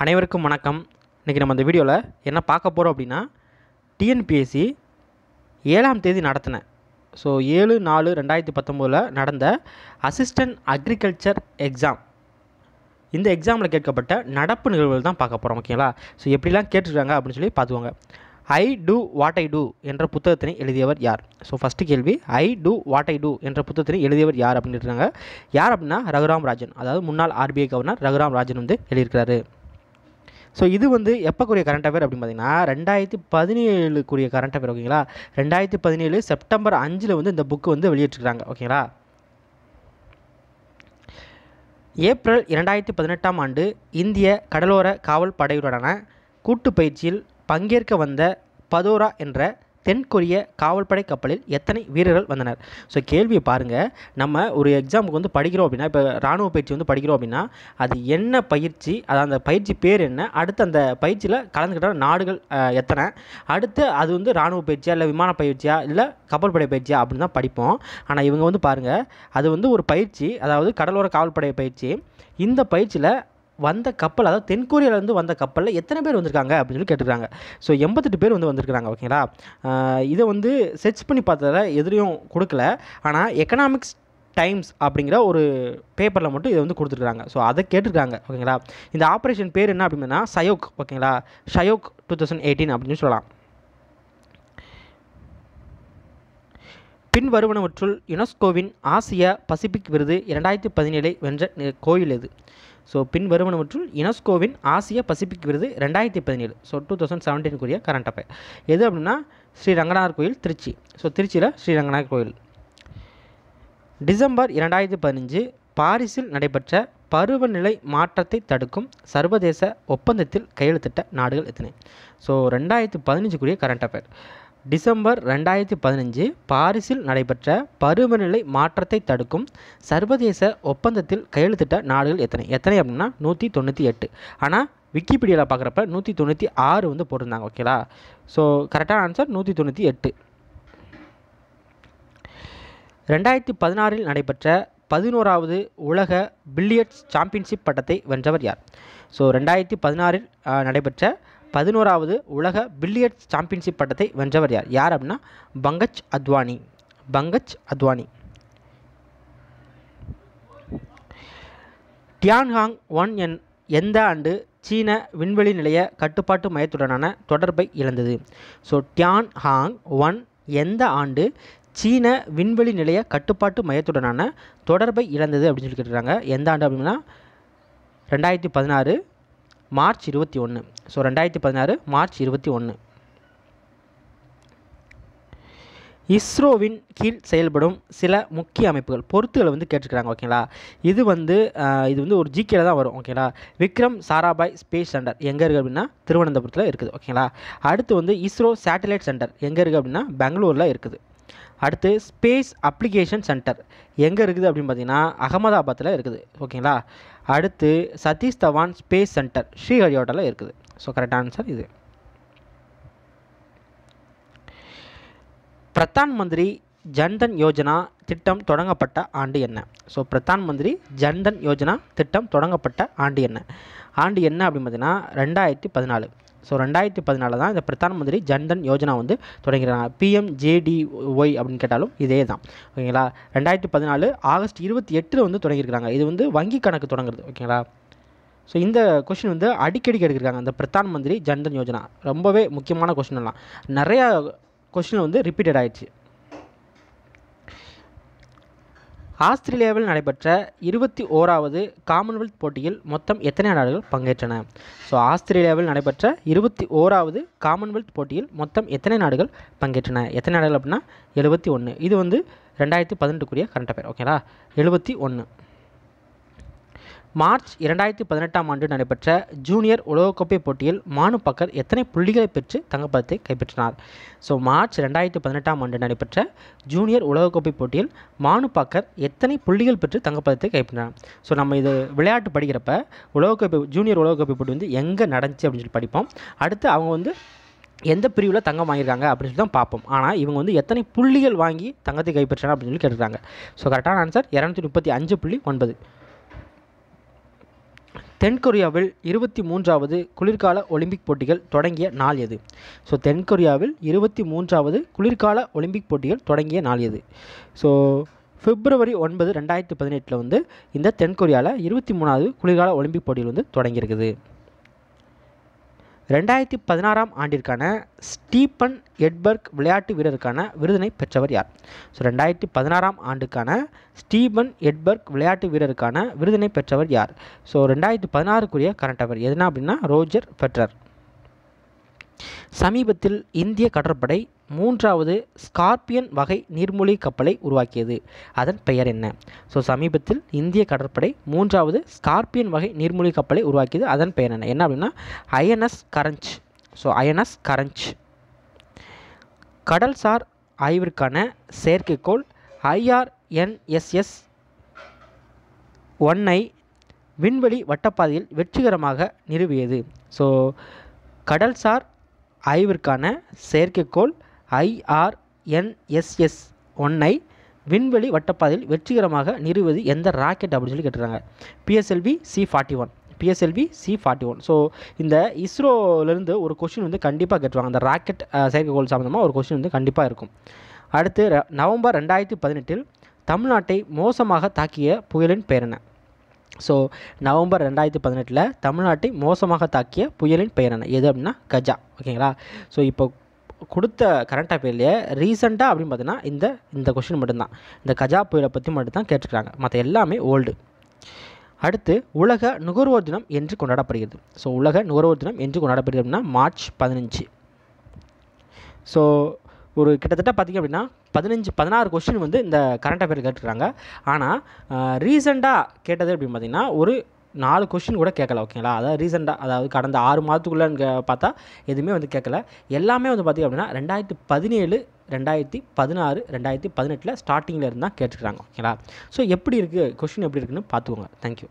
அனைவருக்கும் வணக்கம். இன்றைக்கி நம்ம இந்த வீடியோவில் என்ன பார்க்க போகிறோம் அப்படின்னா, டிஎன்பிஎஸ்சி 7ஆம் தேதி நடத்தின 7/4/2019 நடந்த அசிஸ்டன்ட் அக்ரிகல்ச்சர் எக்ஸாம். இந்த எக்ஸாமில் கேட்கப்பட்ட நடப்பு நிகழ்வுகள் தான் பார்க்க போகிறோம். ஓகேங்களா? எப்படிலாம் கேட்டுருக்காங்க அப்படின்னு சொல்லி பார்த்துக்கோங்க. ஐ டூ வாட் ஐ டூ என்ற புத்தகத்தினை எழுதியவர் யார்? ஃபஸ்ட்டு கேள்வி, ஐ டூ வாட் ஐ டூ என்ற புத்தகத்தினை எழுதியவர் யார் அப்படின்னு இருக்காங்க. யார் அப்படின்னா ரகுராம் ராஜன், அதாவது முன்னாள் ஆர்பிஐ கவர்னர் ரகுராம் ராஜன் எழுதியிருக்கிறாரு. இது எப்போக்குரிய கரண்ட் அஃபேர் அப்படின்னு பார்த்தீங்கன்னா 2017 கரண்ட் அஃபேர். ஓகேங்களா? 2017 செப்டம்பர் 5 இந்த புக்கு வெளியிட்டிருக்காங்க. ஓகேங்களா? ஏப்ரல் 2018ஆம் ஆண்டு இந்திய கடலோர காவல் படையுடனான கூட்டு பயிற்சியில் பங்கேற்க வந்த பதோரா என்ற தென்கொரிய காவல்படை கப்பலில் எத்தனை வீரர்கள் வந்தனர்? கேள்வியை பாருங்கள். நம்ம ஒரு எக்ஸாமுக்கு படிக்கிறோம் அப்படின்னா, இப்போ இராணுவ பயிற்சி படிக்கிறோம் அப்படின்னா அது என்ன பயிற்சி, அந்த பயிற்சி பேர் என்ன, அடுத்து அந்த பயிற்சியில் கலந்துக்கிட்ட நாடுகள் எத்தனை, அடுத்து அது இராணுவ பயிற்சியா இல்லை விமான பயிற்சியா இல்லை கப்பல் படை பயிற்சியா அப்படின்னு தான் படிப்போம். ஆனால் இவங்க பாருங்கள், அது ஒரு பயிற்சி, அதாவது கடலோர காவல்படை பயிற்சி. இந்த பயிற்சியில் வந்த கப்பல், அதாவது தென்கொரியாவிலேருந்து வந்த கப்பலில் எத்தனை பேர் வந்திருக்காங்க அப்படின்னு சொல்லி கேட்டுருக்காங்க. 88 பேர் வந்திருக்கிறாங்க. ஓகேங்களா? இதை சர்ச் பண்ணி பார்த்ததில் எதுலேயும் கொடுக்கல. ஆனால் எக்கனாமிக்ஸ் டைம்ஸ் அப்படிங்கிற ஒரு பேப்பரில் மட்டும் இதை கொடுத்துருக்காங்க. அதை கேட்டிருக்காங்க. ஓகேங்களா? இந்த ஆப்ரேஷன் பேர் என்ன அப்படின்னா சயோக். ஓகேங்களா? ஷயோக் 2018 அப்படின்னு சொல்லலாம். பின்வருவனவற்றுள் யுனெஸ்கோவின் ஆசியா பசிபிக் விருது 2017 வென்ற கோயில் எது? பின்வருவனவற்றுள் யுனெஸ்கோவின் ஆசிய பசிபிக் விருது 2017, 2017 கரண்ட் அஃபேர் எது அப்படின்னா ஸ்ரீ ரங்கநாதர் கோயில், திருச்சி. திருச்சியில் ஸ்ரீ ரங்கநாதர் கோயில். டிசம்பர் 2015 பாரிஸில் நடைபெற்ற பருவநிலை மாற்றத்தை தடுக்கும் சர்வதேச ஒப்பந்தத்தில் கையெழுத்திட்ட நாடுகள் எத்தனை? 2015 கரண்ட் அஃபேர். டிசம்பர் 2015 பாரிஸில் நடைபெற்ற பருவநிலை மாற்றத்தை தடுக்கும் சர்வதேச ஒப்பந்தத்தில் கையெழுத்திட்ட நாடுகள் எத்தனை அப்படின்னா 198. ஆனால் விக்கிபீடியாவில் பார்க்குறப்ப 196 போட்டிருந்தாங்க. ஓகேங்களா? கரெக்டான ஆன்சர் 198. 2016 நடைபெற்ற 11வது உலக பில்லியர்ட்ஸ் சாம்பியன்ஷிப் பட்டத்தை வென்றவர் யார்? 2016 நடைபெற்ற 11வது உலக பில்லியர்ட்ஸ் சாம்பியன்ஷிப் பட்டத்தை வென்றவர் யார்? யார் அப்படின்னா பங்கஜ் அத்வானி. டியான்ஹாங் 1 எந்த ஆண்டு சீன விண்வெளி நிலைய கட்டுப்பாட்டு மையத்துடனான தொடர்பை இழந்தது? டியான்ஹாங் 1 எந்த ஆண்டு சீன விண்வெளி நிலைய கட்டுப்பாட்டு மையத்துடனான தொடர்பை இழந்தது அப்படின்னு சொல்லி கேட்டுருக்காங்க. எந்த ஆண்டு அப்படின்னா 2016 மார்ச் 21. 2016 மார்ச் 21. இஸ்ரோவின் கீழ் செயல்படும் சில முக்கிய அமைப்புகள் பொறுத்துகளை கேட்டிருக்கிறாங்க. ஓகேங்களா? இது ஒரு ஜிகேல தான் வரும். ஓகேங்களா? விக்ரம் சாராபாய் ஸ்பேஸ் சென்டர் எங்கே இருக்குது அப்படின்னா திருவனந்தபுரத்தில் இருக்குது. ஓகேங்களா? அடுத்து இஸ்ரோ சேட்டலைட் சென்டர் எங்கே இருக்குது அப்படின்னா பெங்களூரில் இருக்குது. அடுத்து ஸ்பேஸ் அப்ளிகேஷன் சென்டர் எங்கே இருக்குது அப்படின்னு பார்த்தீங்கன்னா அகமதாபாத்தில் இருக்குது. ஓகேங்களா? அடுத்து சதீஷ் தவான் ஸ்பேஸ் சென்டர் ஸ்ரீஹரியோட்டாவில் இருக்குது. கரெக்ட் ஆன்சர் இது. பிரதான் மந்திரி ஜன்தன் யோஜனா திட்டம் தொடங்கப்பட்ட ஆண்டு என்ன? பிரதான் மந்திரி ஜன்தன் யோஜனா திட்டம் தொடங்கப்பட்ட ஆண்டு என்ன அப்படின்னு பார்த்தீங்கன்னா 2014. 2014 தான் இந்த பிரதான் மந்திரி ஜன்தன் யோஜனா தொடங்கிறாங்க. PMJDY அப்படின்னு கேட்டாலும் இதே தான். ஓகேங்களா? 2014 ஆகஸ்ட் 28 தொடங்கியிருக்கிறாங்க. இது வங்கி கணக்கு தொடங்குறது. ஓகேங்களா? இந்த கொஷின் அடிக்கடி கேட்குறாங்க. இந்த பிரதான் மந்திரி ஜன்தன் யோஜனா ரொம்பவே முக்கியமான கொஷின் எல்லாம் நிறையா கொஷின் ரிப்பீட்டட் ஆயிடுச்சு. ஆஸ்திரேலியாவில் நடைபெற்ற 21வது காமன்வெல்த் போட்டியில் மொத்தம் எத்தனை நாடுகள் பங்கேற்றன? ஆஸ்திரேலியாவில் நடைபெற்ற 21வது காமன்வெல்த் போட்டியில் மொத்தம் எத்தனை நாடுகள் பங்கேற்றன? எத்தனை நாடுகள் அப்படின்னா 71. இது 2018 கரண்ட் அஃபேர். ஓகேங்களா? 71. மார்ச் 2018ஆம் ஆண்டு நடைபெற்ற ஜூனியர் உலகக்கோப்பை போட்டியில் மானு பக்கர் எத்தனை புள்ளிகளை பெற்று தங்கப்பதக்கத்தை கைப்பற்றினார்? மார்ச் 2018ஆம் ஆண்டு நடைபெற்ற ஜூனியர் உலகக்கோப்பை போட்டியில் மானு பக்கர் எத்தனை புள்ளிகள் பெற்று தங்கப்பதக்கத்தை கைப்பற்றினார்? நம்ம இது விளையாட்டு படிக்கிறப்ப உலகக்கோப்பை ஜூனியர் உலகக்கோப்பை போட்டி எங்கே நடந்துச்சு அப்படின்னு சொல்லி படிப்போம். அடுத்து அவங்க எந்த பிரிவில் தங்கம் வாங்கியிருக்காங்க அப்படின்னு சொல்லி தான் பார்ப்போம். ஆனால் இவங்க எத்தனை புள்ளிகள் வாங்கி தங்கத்தை கைப்பற்றினார் அப்படின்னு சொல்லி கேட்டுருக்காங்க. கரெக்டான ஆன்சர் 235.9. தென்கொரியாவில் 23வது குளிர்கால ஒலிம்பிக் போட்டிகள் தொடங்கிய நாள் எது? ஸோ தென்கொரியாவில் 23வது குளிர்கால ஒலிம்பிக் போட்டிகள் தொடங்கிய நாள் எது? ஸோ February 9, 2018 வந்து இந்த தென்கொரியாவில் 23வது குளிர்கால ஒலிம்பிக் போட்டிகள் வந்து தொடங்கியிருக்குது. 2016ஆம் ஆண்டிற்கான ஸ்டீபன் எட்பர்க் விளையாட்டு வீரருக்கான விருதினை பெற்றவர் யார்? ஸோ 2016ஆம் ஆண்டுக்கான ஸ்டீபன் எட்பர்க் விளையாட்டு வீரருக்கான விருதினை பெற்றவர் யார்? ஸோ 2016க்குரிய கரண்ட் அஃபேர் எதுனா அப்படின்னா ரோஜர் ஃபெடரர். சமீபத்தில் இந்திய கடற்படை 3வது ஸ்கார்பியன் வகை நீர்மூழ்கி கப்பலை உருவாக்கியது. அதன் பெயர் என்ன? ஸோ சமீபத்தில் இந்திய கடற்படை 3வது ஸ்கார்பியன் வகை நீர்மூழ்கி கப்பலை உருவாக்கியது. அதன் பெயர் என்ன? என்ன அப்படின்னா INS Karanj. So INS Karanj. கடல்சார் ஆய்விற்கான செயற்கைக்கோள் IRNSS 1ஐ விண்வெளி வட்டப்பாதையில் வெற்றிகரமாக நிறுவியது. ஸோ கடல்சார் ஆய்விற்கான செயற்கைக்கோள் IRNSS 1ஐ விண்வெளி வட்டப்பாதையில் வெற்றிகரமாக நிறுவுவது எந்த ராக்கெட் அப்படின்னு சொல்லி கேட்டுருக்காங்க. PSLV C-41. PSLV C-41. So இந்த இஸ்ரோலேருந்து ஒரு கொஷின் வந்து கண்டிப்பாக கேட்டுருவாங்க. அந்த ராக்கெட் செயற்கைக்கோள் சம்மந்தமாக ஒரு கொஷின் வந்து கண்டிப்பாக இருக்கும். அடுத்து நவம்பர் 2018 தமிழ்நாட்டை மோசமாக தாக்கிய புயலின் பெயர் என்ன? ஸோ நவம்பர் 2018 தமிழ்நாட்டை மோசமாக தாக்கிய புயலின் பெயர் என்ன? எது அப்படின்னா கஜா. ஓகேங்களா? ஸோ இப்போ கொடுத்த கரண்ட் அஃபேர்லேயே ரீசெண்டாக அப்படின்னு பார்த்தீங்கன்னா இந்த கொஷின் மட்டும்தான், இந்த கஜா புயலை பற்றி மட்டும்தான் கேட்டுருக்காங்க. மற்ற எல்லாமே ஓல்டு. அடுத்து உலக நுகர்வோர் தினம் என்று கொண்டாடப்படுகிறது. ஸோ உலக நுகர்வோர் தினம் என்று கொண்டாடப்படுகிறது அப்படின்னா மார்ச் 15. ஸோ ஒரு கிட்டத்தட்ட பார்த்திங்க அப்படின்னா 16 கொஸ்டின் வந்து இந்த கரண்ட் அஃபேர் கேட்டுருக்காங்க. ஆனால் ரீசெண்டாக கேட்டது அப்படின்னு பார்த்திங்கன்னா ஒரு 4 கொஸ்டின் கூட கேட்கல. ஓகேங்களா? அதாவது ரீசெண்டாக, அதாவது கடந்த 6 மாதத்துக்குள்ளே பார்த்தா எதுவுமே வந்து கேட்கல. எல்லாமே வந்து பார்த்திங்க அப்படின்னா 2017, 2016, 2018 ஸ்டார்டிங்கில் இருந்தால் கேட்டுருக்காங்க. ஓகேங்களா? ஸோ எப்படி இருக்குது கொஸ்டின் எப்படி இருக்குன்னு பார்த்துக்கோங்க. தேங்க்யூ.